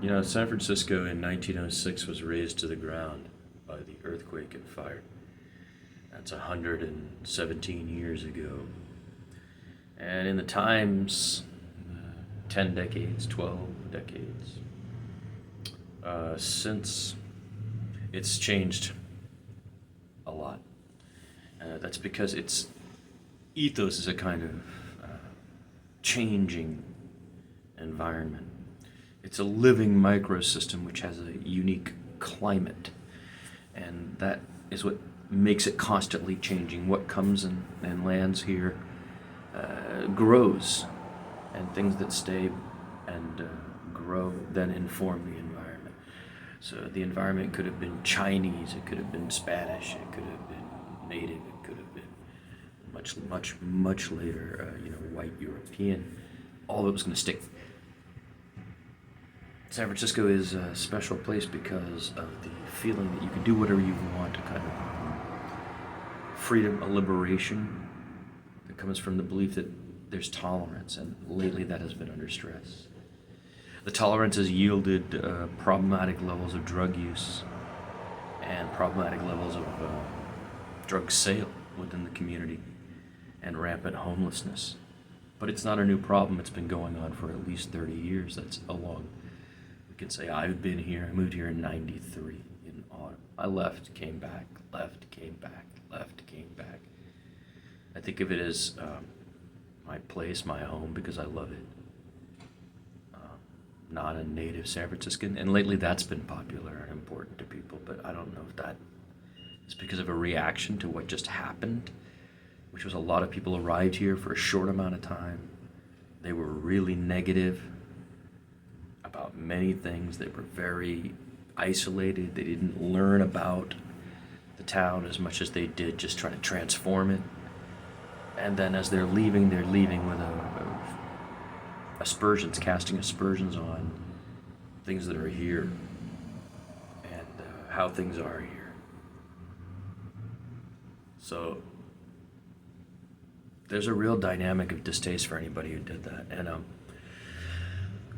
You know, San Francisco in 1906 was razed to the ground by the earthquake and fire. That's 117 years ago. And in the times, 10 decades, 12 decades, since it's changed a lot. That's because its ethos is a kind of changing environment. It's a living microsystem which has a unique climate, and that is what makes it constantly changing. What comes and lands here grows, and things that stay and grow then inform the environment. So the environment could have been Chinese, it could have been Spanish, it could have been native, it could have been much later, white European. All of it was going to stick. San Francisco is a special place because of the feeling that you can do whatever you want, a kind of freedom, a liberation that comes from the belief that there's tolerance, and lately that has been under stress. The tolerance has yielded problematic levels of drug use and problematic levels of drug sale within the community and rampant homelessness. But it's not a new problem. It's been going on for at least 30 years. That's a long. We can say I've been here. I moved here in '93 in autumn. I left, came back, left, came back, left, came back. I think of it as my place, my home, because I love it. Not a native San Franciscan, and lately that's been popular and important to people, but I don't know if that is because of a reaction to what just happened, which was a lot of people arrived here for a short amount of time. They were really negative about many things. They were very isolated. They didn't learn about the town as much as they did just trying to transform it. And then as they're leaving with aspersions, casting aspersions on things that are here and how things are here. So there's a real dynamic of distaste for anybody who did that. And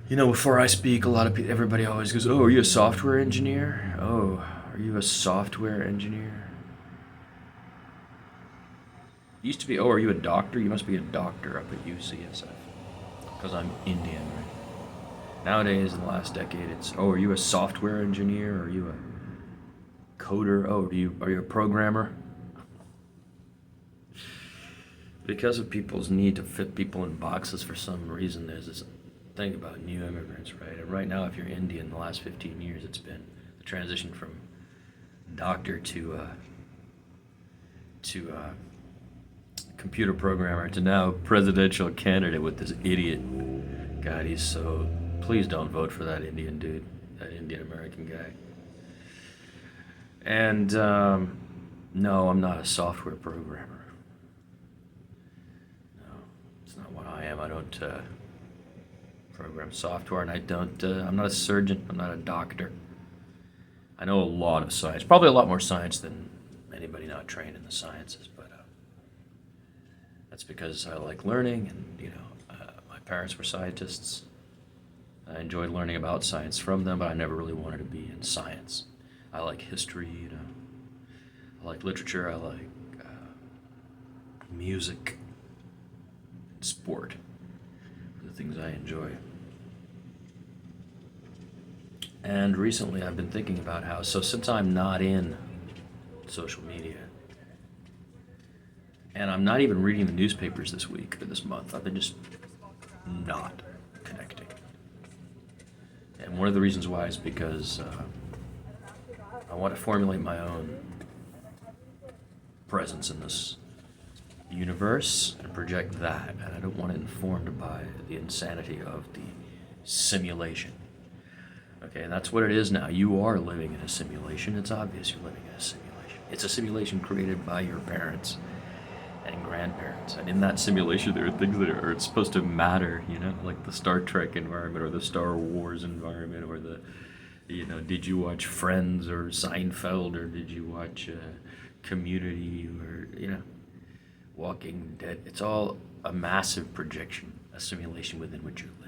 before I speak, a lot of people, everybody always goes, "Oh, are you a software engineer? Oh, are you a software engineer?" It used to be, "Oh, are you a doctor? You must be a doctor up at UCSF." Because I'm Indian, right? Nowadays, in the last decade, it's, "Oh, are you a software engineer? Are you a coder? Oh, are you a programmer?" Because of people's need to fit people in boxes for some reason, there's this thing about new immigrants, right? And right now, if you're Indian, the last 15 years, it's been the transition from doctor to computer programmer to now presidential candidate with this idiot. God, he's so... Please don't vote for that Indian dude, that Indian American guy. And no, I'm not a software programmer. I am. I don't program software, and I'm not a surgeon. I'm not a doctor. I know a lot of science, probably a lot more science than anybody not trained in the sciences, but that's because I like learning, and my parents were scientists. I enjoyed learning about science from them, but I never really wanted to be in science. I like history, I like literature, I like music, sport, the things I enjoy. And recently I've been thinking about how, since I'm not in social media, and I'm not even reading the newspapers this week or this month, I've been just not connecting. And one of the reasons why is because I want to formulate my own presence in this universe and project that, and I don't want it informed by the insanity of the simulation. Okay, and that's what it is now. You are living in a simulation. It's obvious you're living in a simulation. It's a simulation created by your parents and grandparents, and in that simulation there are things that are supposed to matter, like the Star Trek environment or the Star Wars environment or the did you watch Friends or Seinfeld, or did you watch Community, or Walking Dead. It's all a massive projection, a simulation within which you're living.